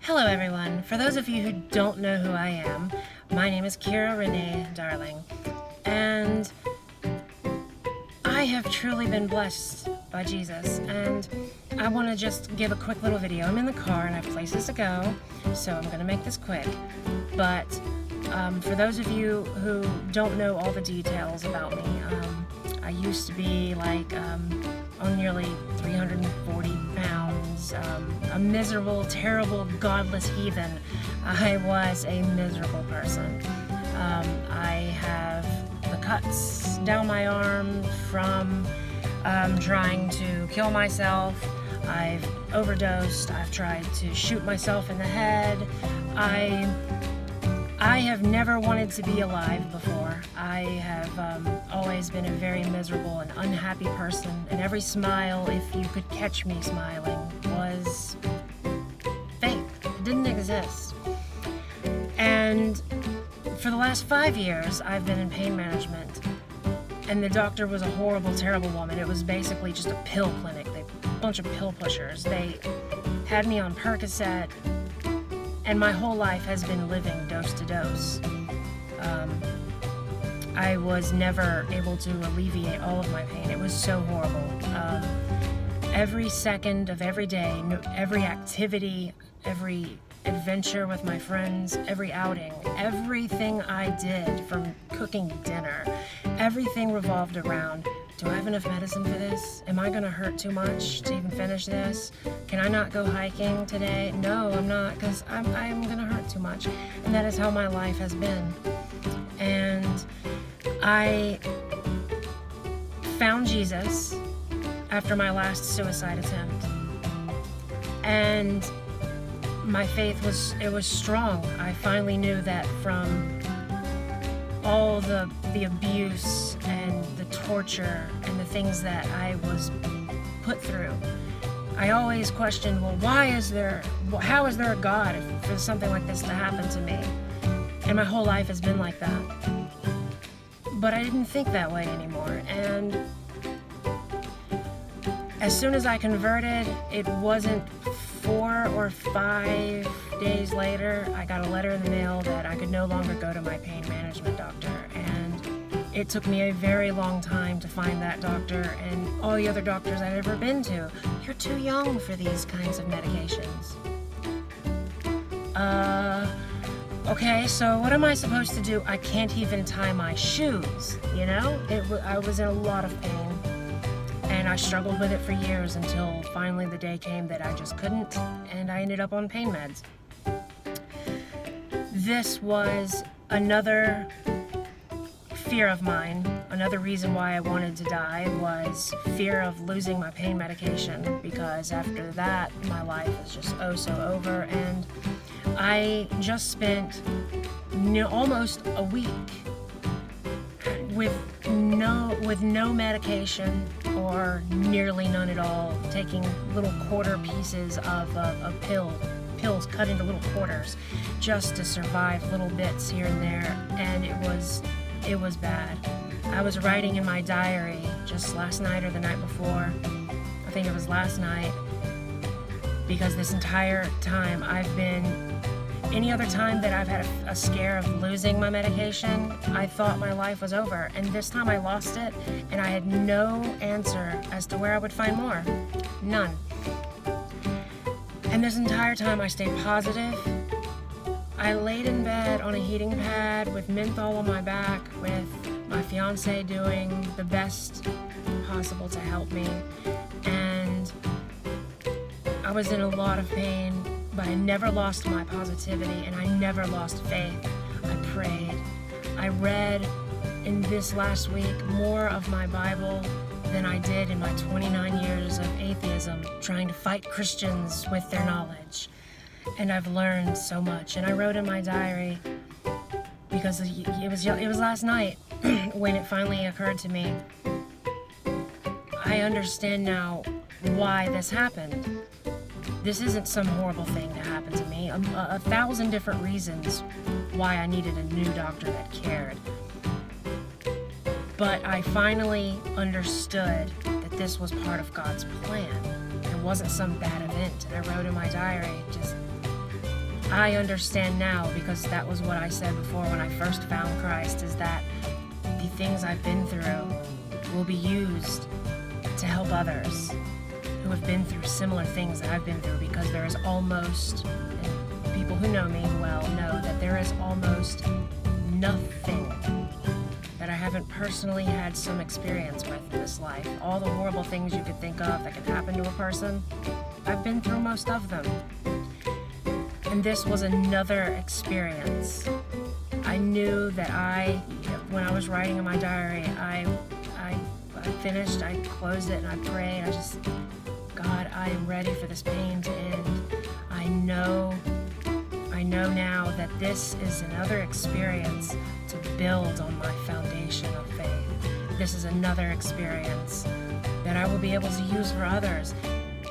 Hello everyone. For those of you who don't know who I am, my name is Kira Renee Darling, and I have truly been blessed by Jesus, and I want to just give a quick little video. I'm in the car and I have places to go, so I'm going to make this quick. But for those of you who don't know all the details about me, I used to be on nearly 340 pounds, a miserable, terrible, godless heathen. I was a miserable person. I have the cuts down my arm from trying to kill myself. I've overdosed. I've tried to shoot myself in the head. I have never wanted to be alive before. I have always been a very miserable and unhappy person, and every smile, if you could catch me smiling, was fake. It didn't exist. And for the last 5 years, I've been in pain management, and the doctor was a horrible, terrible woman. It was basically just a pill clinic. A bunch of pill pushers. They had me on Percocet, and my whole life has been living dose to dose. I was never able to alleviate all of my pain. It was so horrible. Every second of every day, every activity, every adventure with my friends, every outing, everything I did, from cooking dinner, everything revolved around, do I have enough medicine for this? Am I gonna hurt too much to even finish this? Can I not go hiking today? No, I'm not, because I'm gonna hurt too much. And that is how my life has been. And I found Jesus after my last suicide attempt. And my faith was strong. I finally knew that from all the abuse and the torture and the things that I was put through. I always questioned, well, how is there a God for something like this to happen to me? And my whole life has been like that. But I didn't think that way anymore. And as soon as I converted, it wasn't 4 or 5 days later, I got a letter in the mail that I could no longer go to my pain management doctor. And it took me a very long time to find that doctor and all the other doctors I'd ever been to. You're too young for these kinds of medications. Okay, so what am I supposed to do? I can't even tie my shoes, you know? I was in a lot of pain. And I struggled with it for years until finally the day came that I just couldn't, and I ended up on pain meds. This was another fear of mine. Another reason why I wanted to die was fear of losing my pain medication, because after that, my life was just so over, and I just spent almost a week with no medication, or nearly none at all, taking little quarter pieces of pills cut into little quarters just to survive little bits here and there, and it was bad. I was writing in my diary just last night or the night before, I think it was last night, because this entire time any other time that I've had a scare of losing my medication, I thought my life was over. And this time I lost it, and I had no answer as to where I would find more. None. And this entire time I stayed positive. I laid in bed on a heating pad with menthol on my back, with my fiance doing the best possible to help me. And I was in a lot of pain, but I never lost my positivity, and I never lost faith. I prayed. I read in this last week more of my Bible than I did in my 29 years of atheism, trying to fight Christians with their knowledge. And I've learned so much. And I wrote in my diary, because it was last night when it finally occurred to me, I understand now why this happened. This isn't some horrible thing to happen to me. A 1,000 different reasons why I needed a new doctor that cared. But I finally understood that this was part of God's plan. It wasn't some bad event. And I wrote in my diary, just I understand now, because that was what I said before when I first found Christ, is that the things I've been through will be used to help others who have been through similar things that I've been through, because there is almost, and people who know me well know that there is almost nothing that I haven't personally had some experience with in this life. All the horrible things you could think of that can happen to a person, I've been through most of them. And this was another experience. I knew that when I was writing in my diary, I finished, I closed it, and I prayed. God, I am ready for this pain to end. I know now that this is another experience to build on my foundation of faith. This is another experience that I will be able to use for others.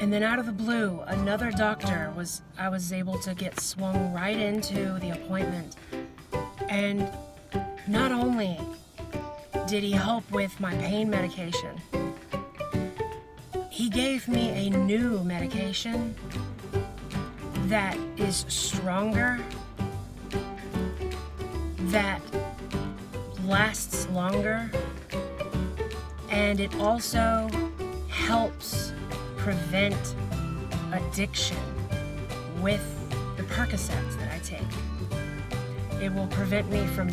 And then out of the blue, another doctor I was able to get swung right into the appointment. And not only did he help with my pain medication, he gave me a new medication that is stronger, that lasts longer, and it also helps prevent addiction with the Percocets that I take. It will prevent me from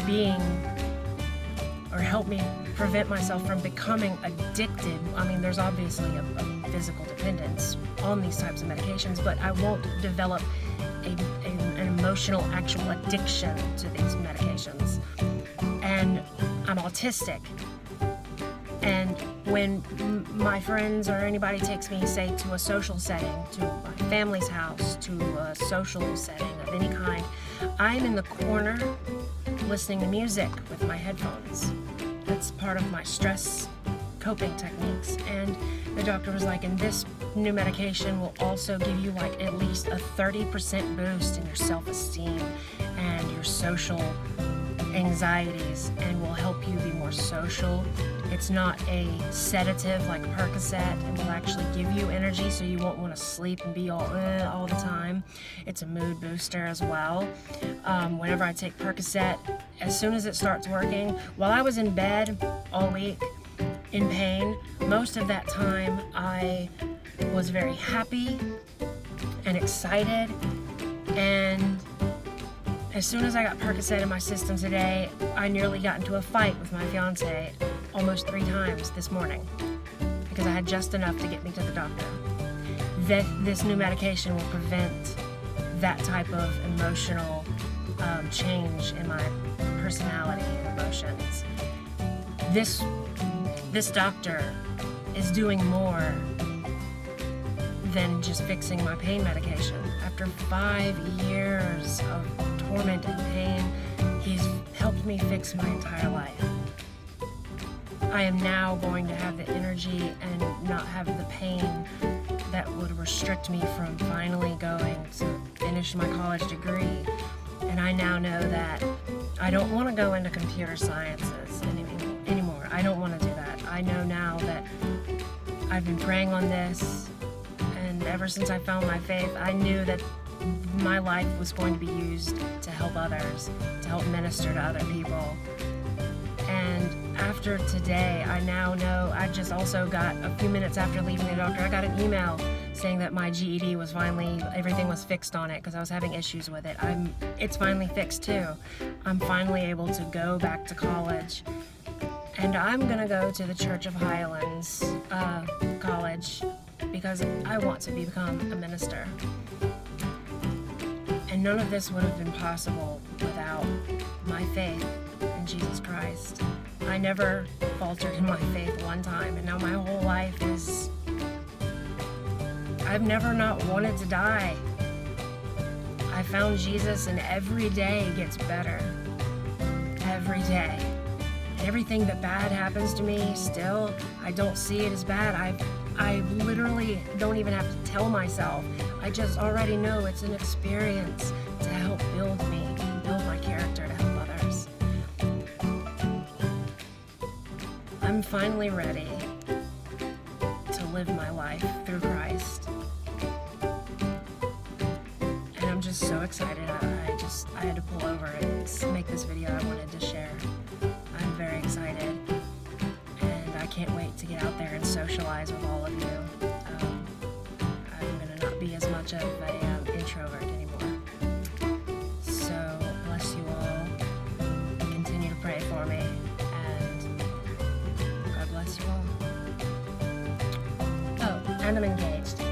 help me prevent myself from becoming addicted. I mean, there's obviously a physical dependence on these types of medications, but I won't develop an emotional, actual addiction to these medications. And I'm autistic. And when my friends or anybody takes me, say, to a social setting, to my family's house, to a social setting of any kind, I'm in the corner listening to music with my headphones. That's part of my stress coping techniques. And the doctor was like, and this new medication will also give you like at least a 30% boost in your self-esteem and your social anxieties, and will help you be more social. It's not a sedative like Percocet. It will actually give you energy so you won't want to sleep and be all the time. It's a mood booster as well. Whenever I take Percocet, as soon as it starts working, while I was in bed all week in pain, most of that time I was very happy and excited, and as soon as I got Percocet in my system today, I nearly got into a fight with my fiance almost 3 times this morning because I had just enough to get me to the doctor. This new medication will prevent that type of emotional change in my personality and emotions. This doctor is doing more than just fixing my pain medication. After 5 years of torment and pain, he's helped me fix my entire life. I am now going to have the energy and not have the pain that would restrict me from finally going to finish my college degree. And I now know that I don't want to go into computer sciences anymore. I don't want to do that. I know now that I've been praying on this, and ever since I found my faith, I knew that my life was going to be used to help others, to help minister to other people. And after today, I now know, I just also got, a few minutes after leaving the doctor, I got an email saying that my GED was finally, everything was fixed on it because I was having issues with it. It's finally fixed too. I'm finally able to go back to college. And I'm gonna go to the Church of Highlands College because I want to become a minister. And none of this would have been possible without my faith in Jesus Christ. I never faltered in my faith one time, and now my whole life is, I've never not wanted to die. I found Jesus, and every day gets better. Every day. Everything that bad happens to me, still, I don't see it as bad. I literally don't even have to tell myself. I just already know it's an experience to help build me, build my character, to help others. I'm finally ready to live my life through Christ. And I'm just so excited. I had to pull over and make this video I wanted to share. I'm very excited, and I can't wait to get out there and socialize with all of you. I'm going to not be as much of an introvert anymore. So, bless you all. Continue to pray for me, and God bless you all. Oh, and I'm engaged.